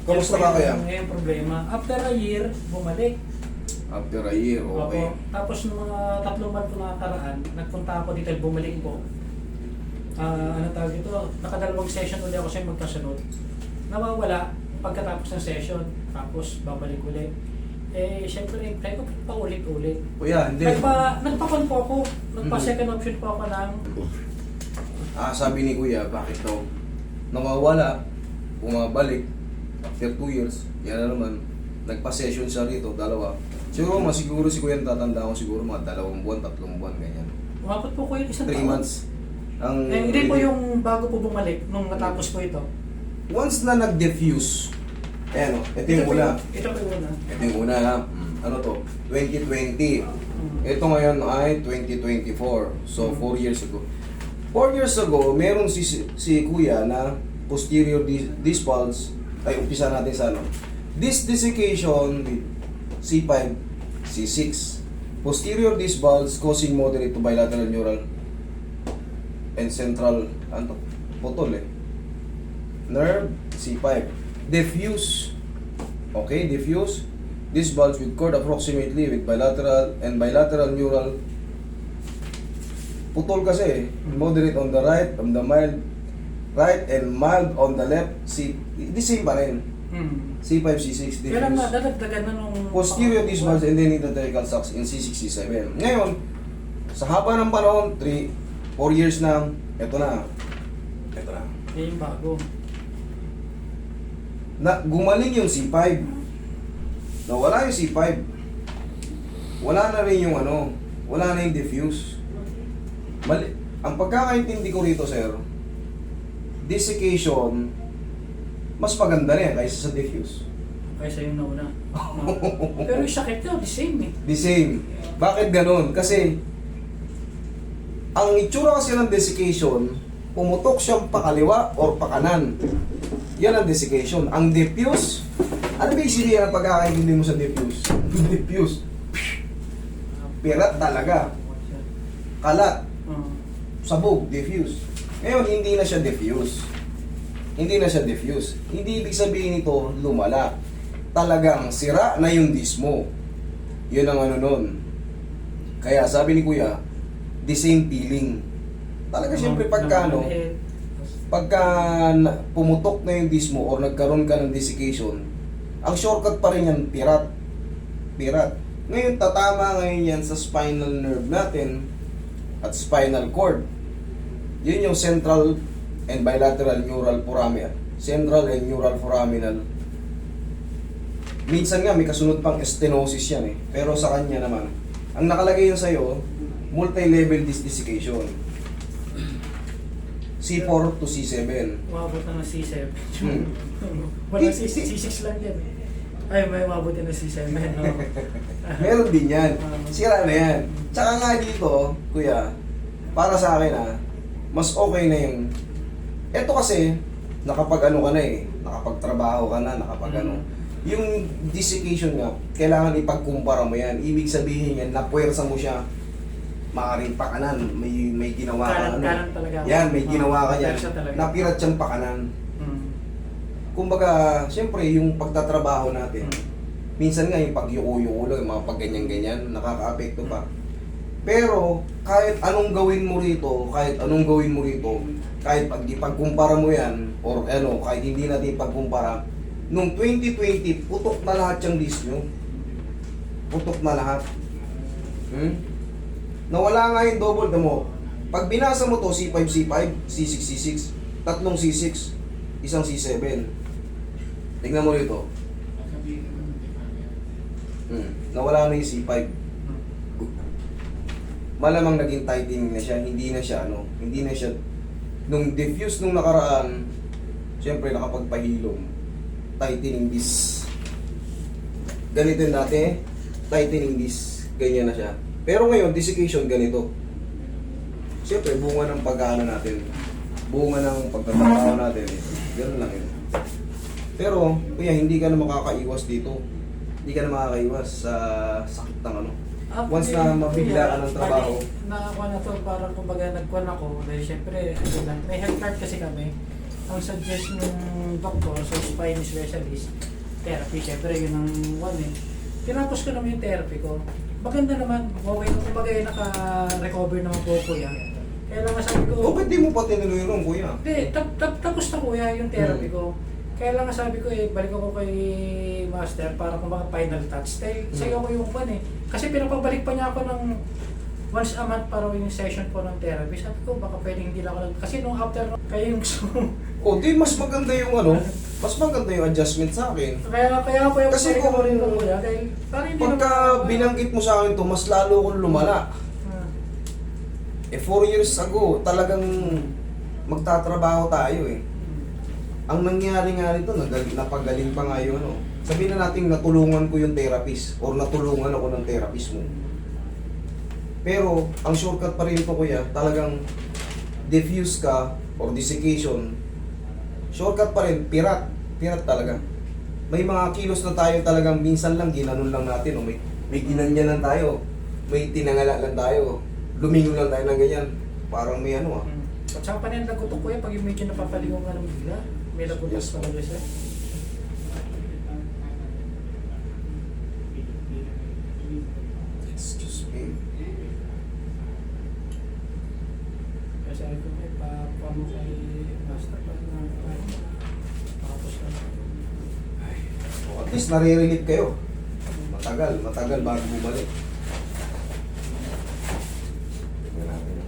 Kamusta ka kaya? Ngayon problema. After a year, bumalik. After a year, okay. Opo. Tapos nung mga 3 buwan ko nakakaraan, nagpunta ako dito, bumalik po. Ano tawag ito? Nakadalawang session ulit ako siya magkasunod. Nawawala pagkatapos ng session. Tapos babalik ulit. Eh, syempre, kaya ko paulit-ulit. Kuya, hindi. Nagpakon po ako. Nagpa-second option po ako ng... Sabi ni Kuya, bakit daw? Nawawala, bumabalik, after 2 years, yan na naman, nagpa-session siya rito, 2. Siguro, masiguro si Kuya, tatanda ko siguro mga 2 buwan, 3 buwan, ganyan. Umabot po ko yung 1 3 taon. months. Hindi po yung bago po bumalik, nung natapos po ito. Once na nag-diffuse, ayan o, ito yung una. Ito po yung una. Ito yung una ha. Ano to? 2020. Ito ngayon ay 2024. So, 4 years ago. 4 years ago, meron si Kuya na posterior disc bulge. Ay, umpisa natin sa ano. Disc desiccation with C5, C6. Posterior disc bulge causing moderate to bilateral neural and central, ano to? Putol eh. Nerve, C5. Diffuse. Okay, diffuse. Disc bulge with cord approximately with bilateral and bilateral neural. Putol kasi eh. Moderate on the right, on the mild right and mild on the left. The same pa rin. C5, C6, diffuse. Pero nadadagdagan na nung... Posterior disc bulge and then intertechnical sacs in C6, C7. Ngayon, sa haba ng panahon, 4 years na, eto na. Eto na. Yung bago. Gumaling yung C5. Nawala yung C5. Wala na rin yung ano, wala na yung diffuse. Ang pagkakaintindi ko rito, sir, desiccation, mas maganda rin kaysa sa diffuse. Kaysa yung nauna. Pero yung sakit nyo, the same eh. The same. Bakit ganun? Kasi, ang itsura kasi ng desiccation, pumutok siyang pakaliwa or pakanan. Yan ang desiccation. Ang diffuse, ano ba yung ng pagkakaintindi mo sa diffuse? Diffuse. Pirat talaga. Kalat. Sabog, diffuse. Ngayon, hindi na siya diffuse. Hindi na siya diffuse. Hindi ibig sabihin nito, lumala. Talagang sira na yung disc mo. Yun ang ano nun. Kaya sabi ni Kuya, the same feeling. Talaga siyempre pagka ano, pagka pumutok na yung disc mo or nagkaroon ka ng desiccation, ang shortcut pa rin yan, pirat. Pirat. Ngayon, tatama ngayon yan sa spinal nerve natin at spinal cord. Yun yung central and bilateral neural foraminal. Central and neural foraminal. Minsan nga may kasunod pang stenosis yan eh. Pero sa kanya naman, ang nakalagay yun sa'yo, multi-level disc desiccation. C4 to C7. Umabot na ng C7. Wala C6 lang yan eh. Ay, may umabot na ng C7. Meron din yan. Sira na yan. Tsaka nga dito, Kuya, para sa akin mas okay na yung... Eto kasi, nakapag ano ka na eh. Nakapagtrabaho ka na, nakapag ano. Yung desiccation nga, kailangan ipagkumpara mo yan. Ibig sabihin yan, napuwersa mo siya. Maaaring pakanan, may ginawa ka ano. Kanan talaga. Yan, may ginawa ka yan. Talaga. Napirat siyang pakanan. Kumbaga, siyempre, yung pagtatrabaho natin, minsan nga yung pagyuko-yuko lang, yung mga pagganyan-ganyan, nakaka-apekto pa. Pero, kahit anong gawin mo rito, kahit pag ipagkumpara mo yan, or ano, kahit hindi natin ipagkumpara, nung 2020, putok na lahat yung list nyo. Putok na lahat. Nawala nga yung double mo. Pag binasa mo to, C5, C5, C6, C6, tatlong C6, isang C7. Tingnan mo rito. Nawala na yung C5. Malamang naging tightening na siya, hindi na siya nung diffuse nung nakaraan, siyempre nakapagpahilom, tightening disc. Ganito yung dati, tightening disc, ganyan na siya. Pero ngayon, desiccation ganito. Siyempre, bunga ng pag-aano natin, bunga ng pagtatrabaho natin, gano'n lang yun. Pero, kuya, hindi ka na makakaiwas dito. Hindi ka na makakaiwas sa sakit ng ano. Once na mabigla ka ng trabaho. Nakakuha na to, parang kumbaga nagkuhan ako. Dahil syempre, may health card kasi kami. ang suggest ng doktor sa spine specialist, therapy, syempre yun ang one eh. Tinapos ko naman yung therapy ko. Maganda naman, okay, kumbaga naka-recover naman po kuya. Kaya lang sabi ko, Bakit di mo pa tinuloy ron, kuya? hindi, tapos na kuya yung therapy ko. Kaya lang sabi ko balik ako kay master para kung baka final touch. Sa'yo ko yung one eh. Kasi pinapabalik pa niya ako ng once a month para yung session po ng therapy. Sabi ko baka pwedeng hindi na ako kasi nung after kaya yung gusto mo. O, di mas maganda yung ano, mas maganda yung adjustment sa akin. Kaya ako yung Kasi balik kung- ako rin ng kuya. Dahil parang hindi Pagka naman- binanggit mo sa akin to, mas lalo kong lumala. Ah. 4 years ago, talagang magtatrabaho tayo eh. Ang nangyari nga rito, napagaling pa nga yung ano. Sabihin na natin natulungan ko yung therapist or natulungan ako ng therapist mo. Pero, ang shortcut pa rin ito kuya, talagang diffuse ka or desiccation. Shortcut pa rin, pirat. Pirat talaga. May mga kilos na tayo talagang minsan lang, ginanon lang natin. O may ginanyan lang tayo. May tinangala lang tayo. Lumingon lang tayo ng ganyan. Parang may ano ah. At saka pa rin nagutok ko pag yung medyo napapalingon ka ng bigla. May nagutok Yes, talaga siya. Excuse me. Kaya sabi ko, paano kay master pa tapos na. O, at least nare-relieve kayo. Matagal bago bumalik. Tingnan natin.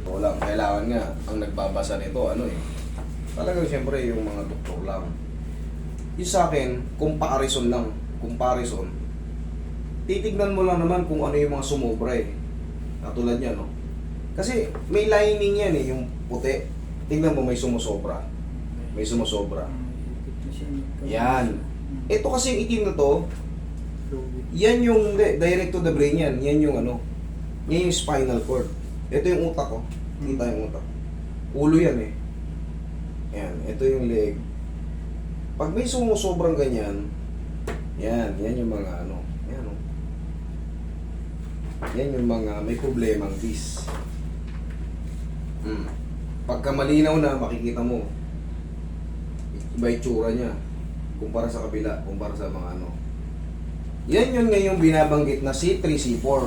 Wala, kailangan nga ang nagbabasa nito ano eh. Talagang siyempre yung mga doktor lang. Yung sa akin, comparison lang. Comparison. Titignan mo lang naman kung ano yung mga sumobra eh. Katulad yan, no? Kasi may lining yan eh, yung puti. Tingnan mo may sumusobra. May sumusobra. Yan. Ito kasi yung itim na to, yan yung direct to the brain yan. Yan yung ano, yan yung spinal cord. Ito yung utak ko. Kita yung utak. Ulo yan eh. Yan, ito yung leg. Pag may sumusobrang ganyan, yan yung mga ano, yan oh. Yan yung mga may problemang disc. Pagka malinaw na, makikita mo, iba yung tsura niya, kumpara sa kabila, kumpara sa mga ano. Yan yun ngayong binabanggit na C3, C4.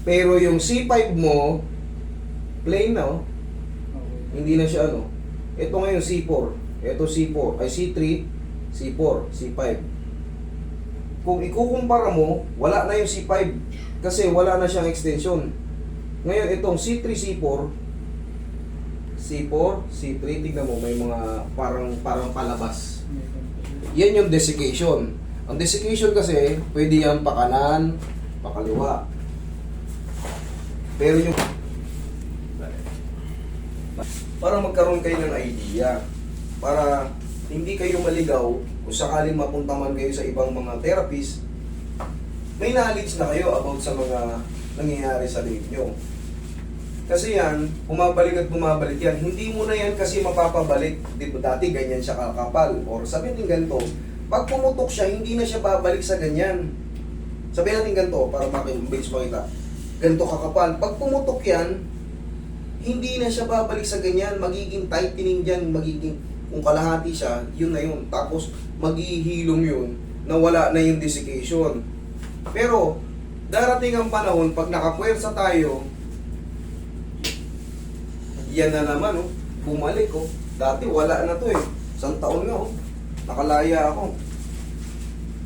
Pero yung C5 mo, plain na oh. Hindi na siya ano. Ito ngayon C4. Ito C4. Ay C3, C4, C5. Kung ikukumpara mo, wala na yung C5. Kasi wala na siyang extension. Ngayon itong C3, C4, C4, C3, tignan mo, may mga parang palabas. Yan yung desiccation. Ang desiccation kasi, pwede yan pakanan, pakaliwa. Pero yung para magkaroon kayo ng idea, para hindi kayo maligaw kung sakaling mapunta man kayo sa ibang mga therapist, may knowledge na kayo about sa mga nangyayari sa leg nyo. Kasi yan, bumabalik at bumabalik yan. Hindi mo na yan kasi mapapabalik. Di ba dati ganyan siya kakapal? Or sabihin natin ganito, pag pumutok siya, hindi na siya babalik sa ganyan. Sabihin natin ganito, para makita. Ganito kakapal. Pag pumutok yan, hindi na siya babalik sa ganyan. Magiging tightening dyan, magiging, kung kalahati siya, yun na yun. Tapos, maghihilom yun, na wala na yung desiccation. Pero, darating ang panahon, pag nakapwersa tayo, yan na naman, oh. Bumalik, oh. Dati, wala na to, eh. 1 taon nga, oh. Nakalaya ako.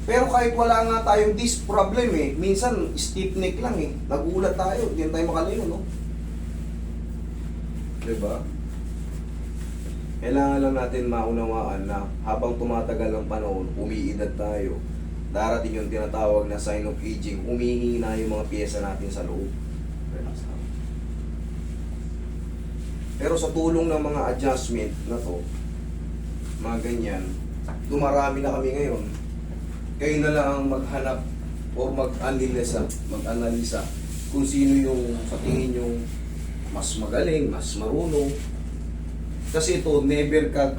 Pero kahit wala nga tayong disc problem, eh. Minsan, stiff neck lang, eh. Nagulat tayo, hindi tayo makalayo, no? Diba? Kailangan lang natin maunawaan na habang tumatagal ang panahon, umiidad tayo. Darating yung tinatawag na sign of aging, umihina yung mga piyesa natin sa loob. Relax lang. Pero sa tulong ng mga adjustment na to, mga ganyan, dumarami na kami ngayon. Kayo na lang ang maghanap o mag-analisa kung sino yung sa tingin yung mas magaling, mas marunong. Kasi ito, never ka,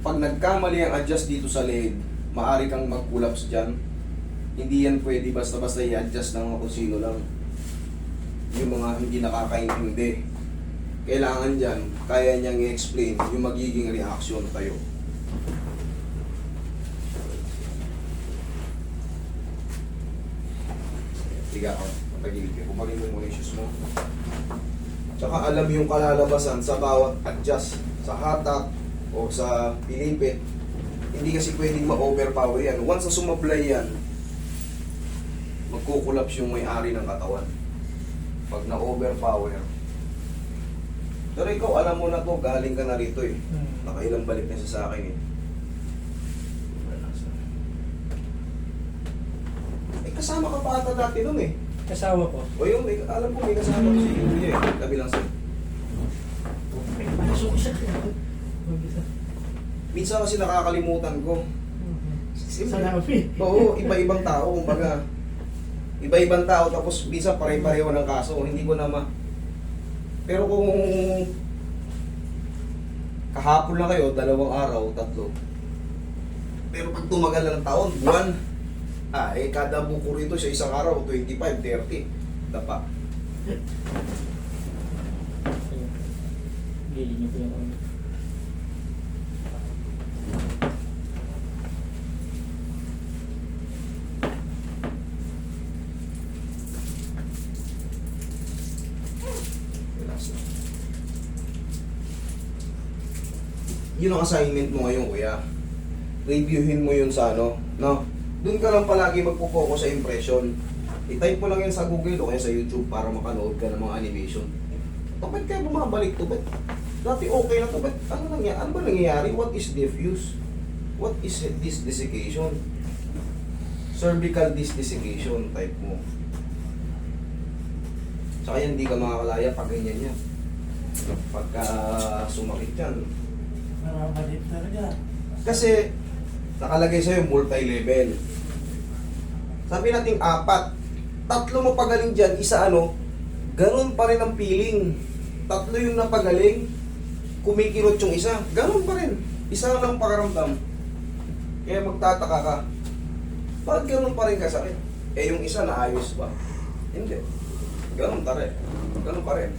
pag nagkamali ang adjust dito sa leg, Maari kang mag-collapse dyan. Hindi yan pwede basta-basta i-adjust ng kung sino lang. Yung mga hindi nakakaintindi. Kailangan dyan, kaya niyang i-explain yung magiging reaction tayo. Tiga ka, patagilid ka. Kumarin mo muna yung shoes mo. Tsaka alam yung kalalabasan sa bawat adjust. Sa hatak o sa pilipit. Hindi kasi pwedeng ma-overpower yan. Once na sumablay yan, magkukulaps yung may-ari ng katawan. Pag na-overpower. Pero ikaw, alam mo na to, galing ka na rito eh. Nakailang balik na siya sa akin eh. Relax na. Eh, kasama ka pa ata dati nun eh. Kasawa ko. O yung, alam ko may kasama ko si Kuya eh. Tabi lang sa'yo. Pasok siya. Minsan kasi nakakalimutan ko. Salamat. Oo, iba-ibang tao, kumbaga. Iba-ibang tao, tapos minsan pare-pareho ng kaso. Hindi ko na Pero kung kahapon lang kayo, 2 araw, 3. Pero pag tumagal ng taon, buwan, kada buko rito sa isang araw, 25, 30. Dapa. Gilin niyo po yung ano. Relax na. Yun ang assignment mo ngayon, kuya. Reviewin mo yun sa ano, no? Doon ka lang palagi magpo-focus sa impression. I-type mo lang yan sa Google o kaya sa YouTube para makanood ka ng mga animation. Ba't kaya bumabalik to? Ba't dati okay na to? Ba't ano ba nangyayari? What is diffuse? What is disc desiccation? Cervical disc desiccation type mo. Tsaka yan, hindi ka makakalaya pag ganyan yan. Pagka sumakit yan. Maramadalit talaga. Kasi nakalagay sa'yo multi-level. Sabi natin 4. 3 mapagaling dyan, isa ganun pa rin ang feeling. 3 yung napagaling, kumikirot yung isa, ganun pa rin. Isa lang pakaramdam. Kaya magtataka ka, bakit ganun pa rin kasakit? Eh yung isa naayos ba? Hindi. Ganun pa rin. Ganun pa rin.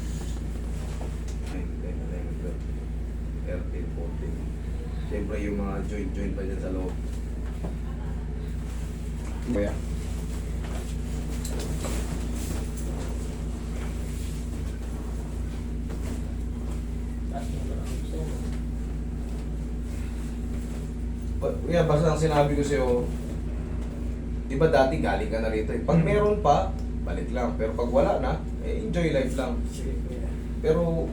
13, 14. Siyempre yung mga joint pa dyan sa loob. Kaya Kaya basta ang sinabi ko sa'yo, di ba dati galing ka na rito eh. Pag meron pa, balik lang. Pero pag wala na, enjoy life lang. Pero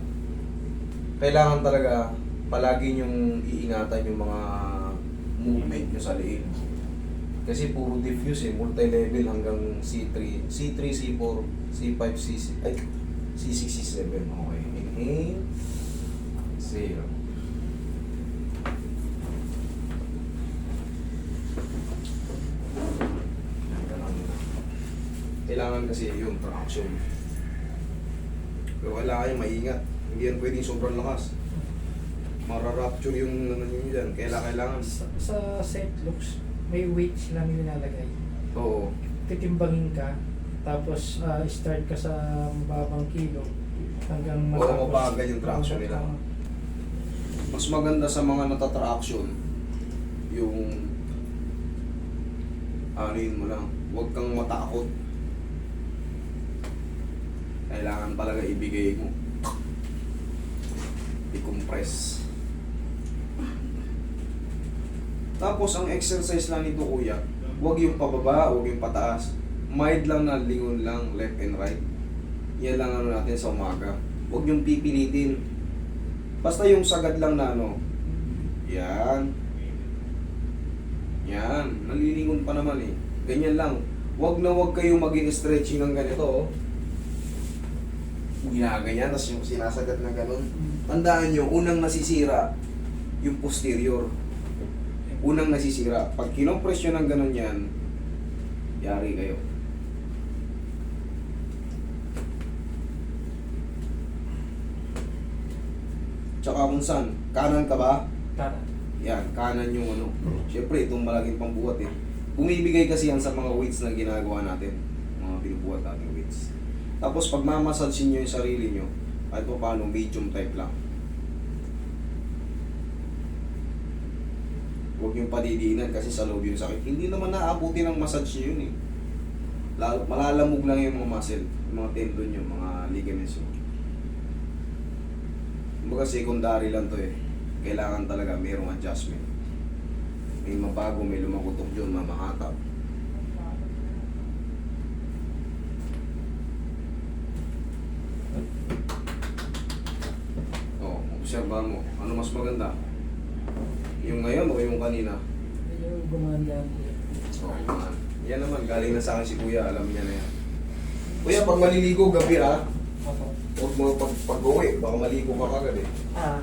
kailangan talaga palagi niyong iingatan yung mga movement nyo sa liig. Kasi puro diffuse eh, multi-level hanggang C3, C4, C5, C6, C7. Okay, inhale, 0. Kailangan kasi yung traction. Pero kailangan yung maingat. Hindi yan pwedeng sobrang lakas. Mararapture yung nyo dyan. Kailangan. Sa set looks, may weights lang nilalagay. Oo. Titimbangin ka, tapos start ka sa mababang kilo hanggang Oo, mabagal yung traction nila. Mas maganda sa mga natatraction yung anuin mo lang. Huwag kang matakot. Kailangan talaga ibigay mo. I-compress. Tapos ang exercise lang nito, kuya, huwag yung pababa, huwag yung pataas. Mild lang na lingon lang, left and right. Yan lang natin sa umaga. Huwag yung pipilitin. Basta yung sagad lang na Yan. Yan. Nalilingon pa naman eh. Ganyan lang. Huwag na huwag kayong maging stretching ng ganito. Ginaganyan, tapos yung sinasagat na ganun. Tandaan nyo, unang nasisira yung posterior. Unang nasisira. Pag kinompress nyo ng ganun yan, yari kayo. Tsaka kung saan, kanan ka ba? Kanan. Yan, kanan yung ano. Siyempre, itong malaking pambuhat eh. Bumibigay kasi yan sa mga weights na ginagawa natin. Mga binubuhat natin weights. Tapos pag mamassage nyo yung sarili nyo, kahit pa paano, medium type lang. Huwag yung padidiinan kasi sa loob yung sakit. Hindi naman naabuti ng massage nyo yun eh. Lalo, malalamog lang yung mga muscle, yung mga tendon nyo, mga ligaments nyo. Kumbaga secondary lang to eh. Kailangan talaga mayroong adjustment. May mabago, may lumakutok dyan, mamahatap. Oh, obserbahan mo. Ano mas maganda? Yung ngayon o yung kanina? Yung gumanda. Oh, man. Yan naman, galing na sa akin si Kuya, alam niya na yan. Kuya, pag maliligo gabi ha, Opo. huwag mo pag-uwi, baka maligo ka kagad eh. Ah,